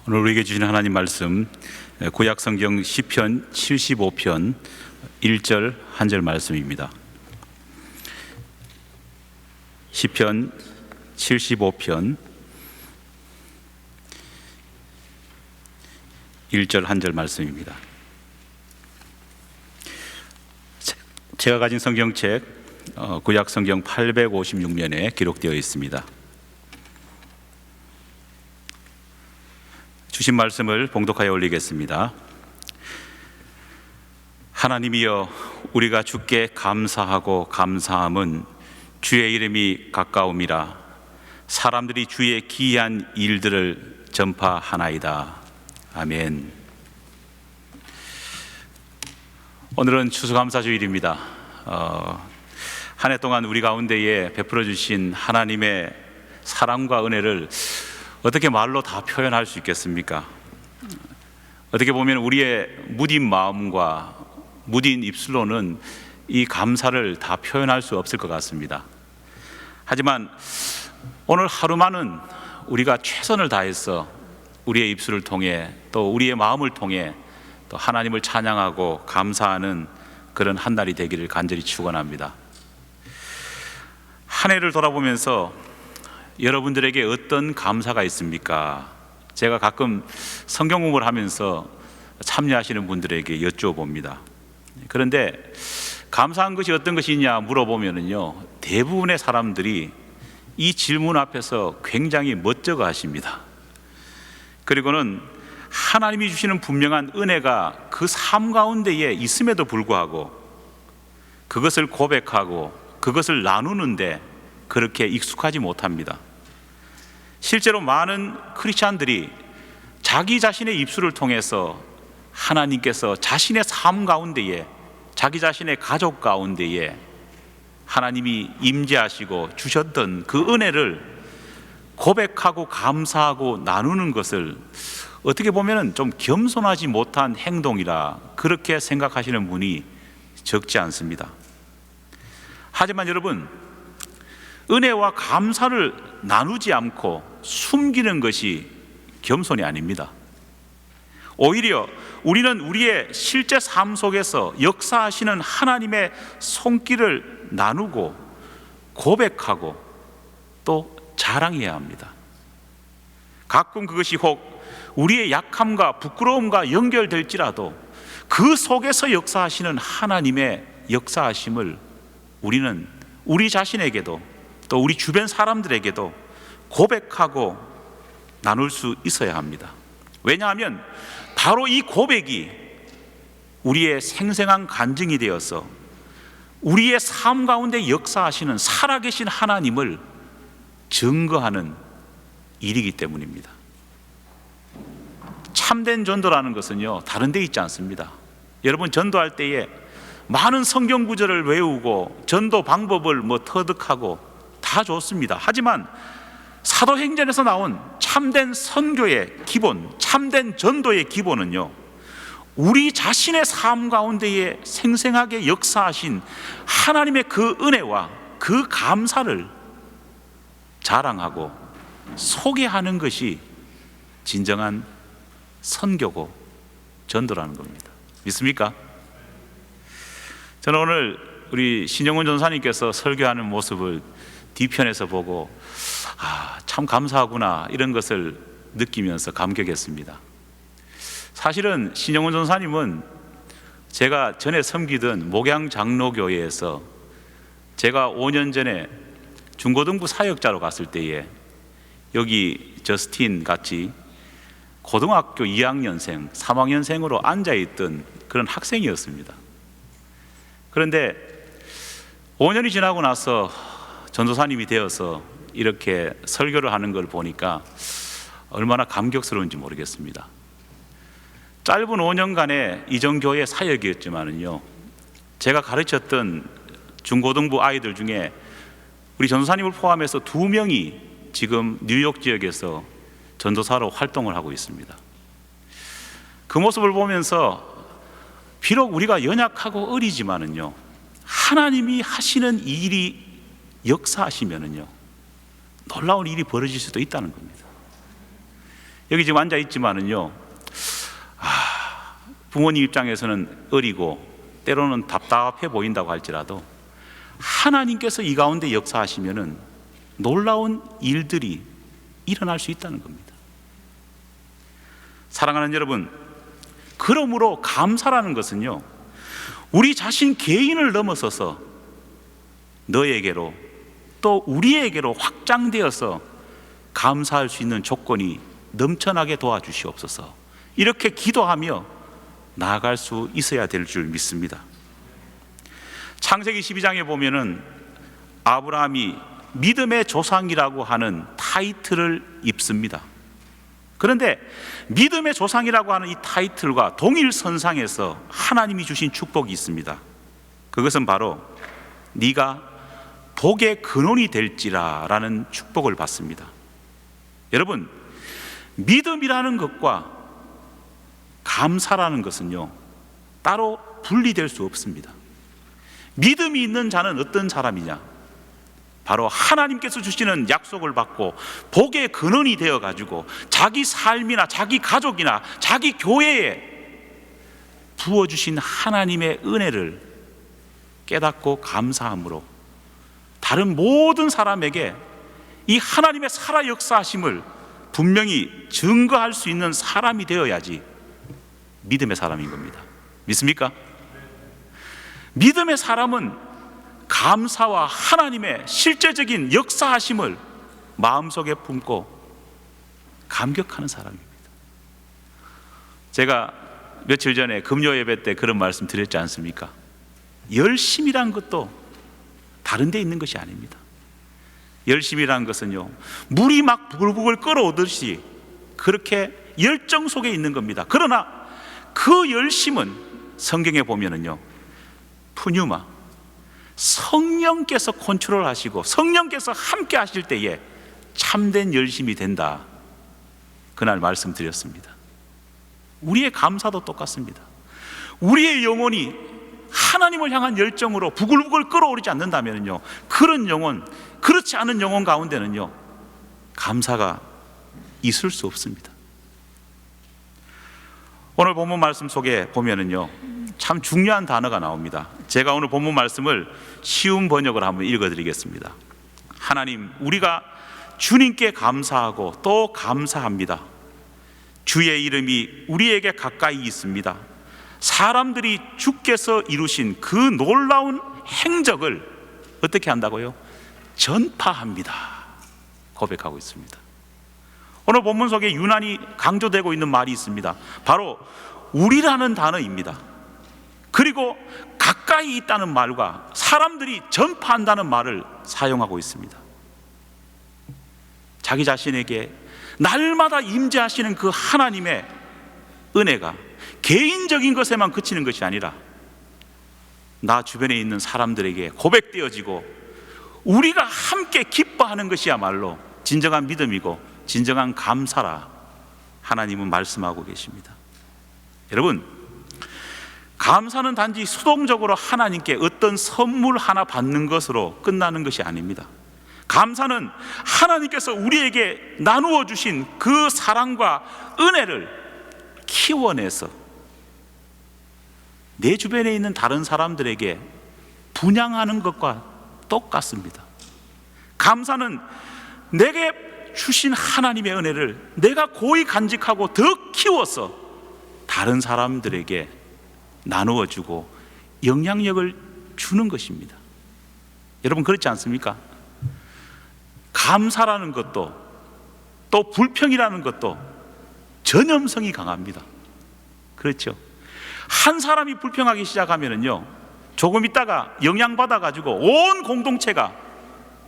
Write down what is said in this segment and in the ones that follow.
오늘 우리에게 주신 하나님 말씀, 구약 성경 시편 75편 1절 한 절 말씀입니다. 시편 75편 1절 한 절 말씀입니다. 제가 가진 성경책 구약 성경 856면에 기록되어 있습니다. 주신 말씀을 봉독하여 올리겠습니다. 하나님이여, 우리가 주께 감사하고 감사함은 주의 이름이 가까움이라. 사람들이 주의 기이한 일들을 전파하나이다. 아멘. 오늘은 추수감사주일입니다. 한 해 동안 우리 가운데에 베풀어 주신 하나님의 사랑과 은혜를 어떻게 말로 다 표현할 수 있겠습니까? 어떻게 보면 우리의 무딘 마음과 무딘 입술로는 이 감사를 다 표현할 수 없을 것 같습니다. 하지만 오늘 하루만은 우리가 최선을 다해서 우리의 입술을 통해 또 우리의 마음을 통해 또 하나님을 찬양하고 감사하는 그런 한 날이 되기를 간절히 축원합니다. 한 해를 돌아보면서 여러분들에게 어떤 감사가 있습니까? 제가 가끔 성경 공부를 하면서 참여하시는 분들에게 여쭤봅니다. 그런데 감사한 것이 어떤 것이냐 물어보면요, 대부분의 사람들이 이 질문 앞에서 굉장히 멋쩍어 하십니다. 그리고는 하나님이 주시는 분명한 은혜가 그 삶 가운데에 있음에도 불구하고 그것을 고백하고 그것을 나누는데 그렇게 익숙하지 못합니다. 실제로 많은 크리스찬들이 자기 자신의 입술을 통해서 하나님께서 자신의 삶 가운데에, 자기 자신의 가족 가운데에 하나님이 임재하시고 주셨던 그 은혜를 고백하고 감사하고 나누는 것을 어떻게 보면 좀 겸손하지 못한 행동이라 그렇게 생각하시는 분이 적지 않습니다. 하지만 여러분, 은혜와 감사를 나누지 않고 숨기는 것이 겸손이 아닙니다. 오히려 우리는 우리의 실제 삶 속에서 역사하시는 하나님의 손길을 나누고 고백하고 또 자랑해야 합니다. 가끔 그것이 혹 우리의 약함과 부끄러움과 연결될지라도 그 속에서 역사하시는 하나님의 역사하심을 우리는 우리 자신에게도 또 우리 주변 사람들에게도 고백하고 나눌 수 있어야 합니다. 왜냐하면 바로 이 고백이 우리의 생생한 간증이 되어서 우리의 삶 가운데 역사하시는 살아계신 하나님을 증거하는 일이기 때문입니다. 참된 전도라는 것은요, 다른 데 있지 않습니다. 여러분, 전도할 때에 많은 성경 구절을 외우고 전도 방법을 터득하고 다 좋습니다. 하지만 사도행전에서 나온 참된 선교의 기본, 참된 전도의 기본은요, 우리 자신의 삶 가운데에 생생하게 역사하신 하나님의 그 은혜와 그 감사를 자랑하고 소개하는 것이 진정한 선교고 전도라는 겁니다. 믿습니까? 저는 오늘 우리 신영훈 전사님께서 설교하는 모습을 뒤편에서 보고 참 감사하구나, 이런 것을 느끼면서 감격했습니다. 사실은 신영훈 전사님은 제가 전에 섬기던 목양장로교회에서 제가 5년 전에 중고등부 사역자로 갔을 때에 여기 저스틴 같이 고등학교 2학년생, 3학년생으로 앉아있던 그런 학생이었습니다. 그런데 5년이 지나고 나서 전도사님이 되어서 이렇게 설교를 하는 걸 보니까 얼마나 감격스러운지 모르겠습니다. 짧은 5년간의 이전교회 사역이었지만은요, 제가 가르쳤던 중고등부 아이들 중에 우리 전도사님을 포함해서 2명이 지금 뉴욕 지역에서 전도사로 활동을 하고 있습니다. 그 모습을 보면서 비록 우리가 연약하고 어리지만은요, 하나님이 하시는 일이 역사하시면은요, 놀라운 일이 벌어질 수도 있다는 겁니다. 여기 지금 앉아 있지만은요, 부모님 입장에서는 어리고 때로는 답답해 보인다고 할지라도 하나님께서 이 가운데 역사하시면은 놀라운 일들이 일어날 수 있다는 겁니다. 사랑하는 여러분, 그러므로 감사라는 것은요, 우리 자신 개인을 넘어서서 너에게로 또 우리에게로 확장되어서 감사할 수 있는 조건이 넘쳐나게 도와주시옵소서, 이렇게 기도하며 나아갈 수 있어야 될 줄 믿습니다. 창세기 12장에 보면은 아브라함이 믿음의 조상이라고 하는 타이틀을 입습니다. 그런데 믿음의 조상이라고 하는 이 타이틀과 동일선상에서 하나님이 주신 축복이 있습니다. 그것은 바로 네가 복의 근원이 될지라 라는 축복을 받습니다. 여러분, 믿음이라는 것과 감사라는 것은요, 따로 분리될 수 없습니다. 믿음이 있는 자는 어떤 사람이냐? 바로 하나님께서 주시는 약속을 받고 복의 근원이 되어 가지고 자기 삶이나 자기 가족이나 자기 교회에 부어주신 하나님의 은혜를 깨닫고 감사함으로 다른 모든 사람에게 이 하나님의 살아 역사하심을 분명히 증거할 수 있는 사람이 되어야지 믿음의 사람인 겁니다. 믿습니까? 믿음의 사람은 감사와 하나님의 실제적인 역사하심을 마음속에 품고 감격하는 사람입니다. 제가 며칠 전에 금요 예배 때 그런 말씀 드렸지 않습니까? 열심이란 것도 다른 데 있는 것이 아닙니다. 열심이란 것은요, 물이 막 부글부글 끓어오듯이 그렇게 열정 속에 있는 겁니다. 그러나 그 열심은 성경에 보면은요, 푸뉴마, 성령께서 컨트롤 하시고 성령께서 함께 하실 때에 참된 열심이 된다, 그날 말씀드렸습니다. 우리의 감사도 똑같습니다. 우리의 영혼이 하나님을 향한 열정으로 부글부글 끓어오르지 않는다면요, 그런 영혼, 그렇지 않은 영혼 가운데는요, 감사가 있을 수 없습니다. 오늘 본문 말씀 속에 보면은요, 참 중요한 단어가 나옵니다. 제가 오늘 본문 말씀을 쉬운 번역을 한번 읽어드리겠습니다. 하나님, 우리가 주님께 감사하고 또 감사합니다. 주의 이름이 우리에게 가까이 있습니다. 사람들이 주께서 이루신 그 놀라운 행적을 어떻게 한다고요? 전파합니다. 고백하고 있습니다. 오늘 본문 속에 유난히 강조되고 있는 말이 있습니다. 바로 우리라는 단어입니다. 그리고 가까이 있다는 말과 사람들이 전파한다는 말을 사용하고 있습니다. 자기 자신에게 날마다 임재하시는 그 하나님의 은혜가 개인적인 것에만 그치는 것이 아니라 나 주변에 있는 사람들에게 고백되어지고 우리가 함께 기뻐하는 것이야말로 진정한 믿음이고 진정한 감사라 하나님은 말씀하고 계십니다. 여러분, 감사는 단지 수동적으로 하나님께 어떤 선물 하나 받는 것으로 끝나는 것이 아닙니다. 감사는 하나님께서 우리에게 나누어 주신 그 사랑과 은혜를 키워내서 내 주변에 있는 다른 사람들에게 분양하는 것과 똑같습니다. 감사는 내게 주신 하나님의 은혜를 내가 고이 간직하고 더 키워서 다른 사람들에게 나누어 주고 영향력을 주는 것입니다. 여러분, 그렇지 않습니까? 감사라는 것도 또 불평이라는 것도 전염성이 강합니다. 그렇죠? 한 사람이 불평하기 시작하면은요, 조금 있다가 영향받아 가지고 온 공동체가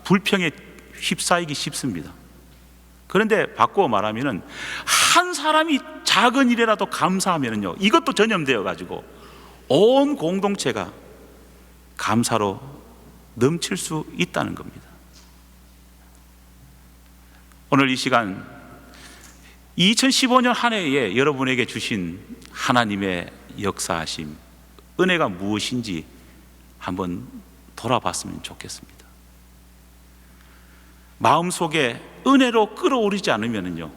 불평에 휩싸이기 쉽습니다. 그런데 바꾸어 말하면은 한 사람이 작은 일이라도 감사하면은요, 이것도 전염되어 가지고 온 공동체가 감사로 넘칠 수 있다는 겁니다. 오늘 이 시간 2015년 한 해에 여러분에게 주신 하나님의 역사하심, 은혜가 무엇인지 한번 돌아봤으면 좋겠습니다. 마음속에 은혜로 끌어오르지 않으면요,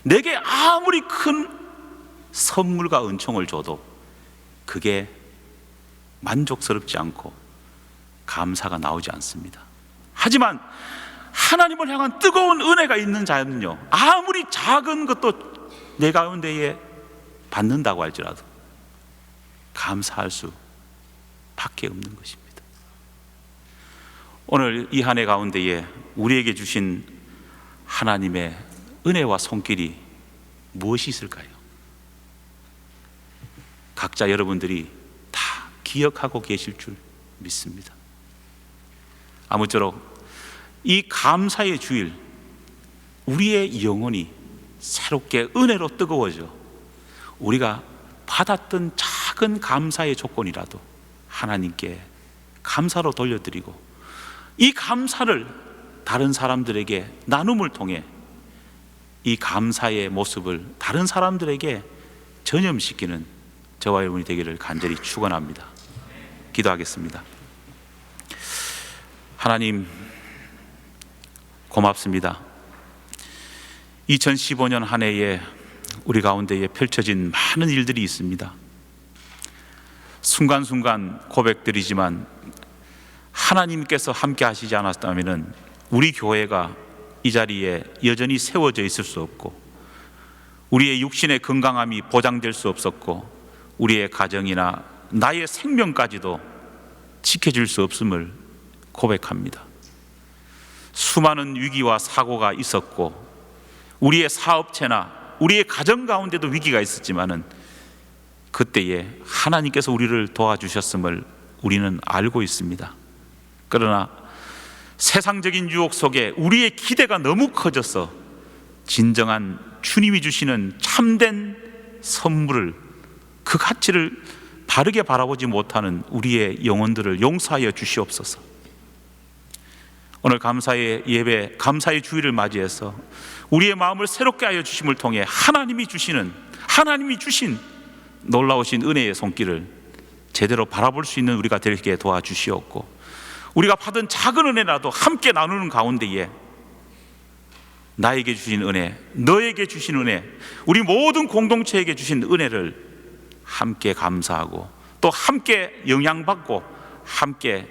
내게 아무리 큰 선물과 은총을 줘도 그게 만족스럽지 않고 감사가 나오지 않습니다. 하지만 하나님을 향한 뜨거운 은혜가 있는 자는요, 아무리 작은 것도 내 가운데에 받는다고 할지라도 감사할 수 밖에 없는 것입니다. 오늘 이 한 해 가운데에 우리에게 주신 하나님의 은혜와 손길이 무엇이 있을까요? 각자 여러분들이 다 기억하고 계실 줄 믿습니다. 아무쪼록 이 감사의 주일, 우리의 영혼이 새롭게 은혜로 뜨거워져 우리가 받았던 작은 감사의 조건이라도 하나님께 감사로 돌려드리고, 이 감사를 다른 사람들에게 나눔을 통해 이 감사의 모습을 다른 사람들에게 전염시키는 저와 여러분이 되기를 간절히 축원합니다. 기도하겠습니다. 하나님, 고맙습니다. 2015년 한 해에 우리 가운데에 펼쳐진 많은 일들이 있습니다. 순간순간 고백드리지만 하나님께서 함께 하시지 않았다면 우리 교회가 이 자리에 여전히 세워져 있을 수 없고, 우리의 육신의 건강함이 보장될 수 없었고, 우리의 가정이나 나의 생명까지도 지켜줄 수 없음을 고백합니다. 수많은 위기와 사고가 있었고, 우리의 사업체나 우리의 가정 가운데도 위기가 있었지만은 그때에 하나님께서 우리를 도와주셨음을 우리는 알고 있습니다. 그러나 세상적인 유혹 속에 우리의 기대가 너무 커져서 진정한 주님이 주시는 참된 선물을, 그 가치를 바르게 바라보지 못하는 우리의 영혼들을 용서하여 주시옵소서. 오늘 감사의 예배, 감사의 주일을 맞이해서 우리의 마음을 새롭게 하여 주심을 통해 하나님이 주신 놀라우신 은혜의 손길을 제대로 바라볼 수 있는 우리가 되게 도와주시옵고, 우리가 받은 작은 은혜라도 함께 나누는 가운데에 나에게 주신 은혜, 너에게 주신 은혜, 우리 모든 공동체에게 주신 은혜를 함께 감사하고 또 함께 영향받고 함께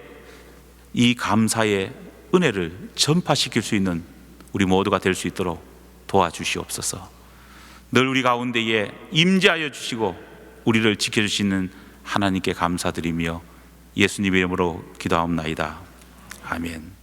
이 감사의 은혜를 전파시킬 수 있는 우리 모두가 될 수 있도록 도와주시옵소서. 늘 우리 가운데에 임재하여 주시고 우리를 지켜주시는 하나님께 감사드리며 예수님의 이름으로 기도하옵나이다. 아멘.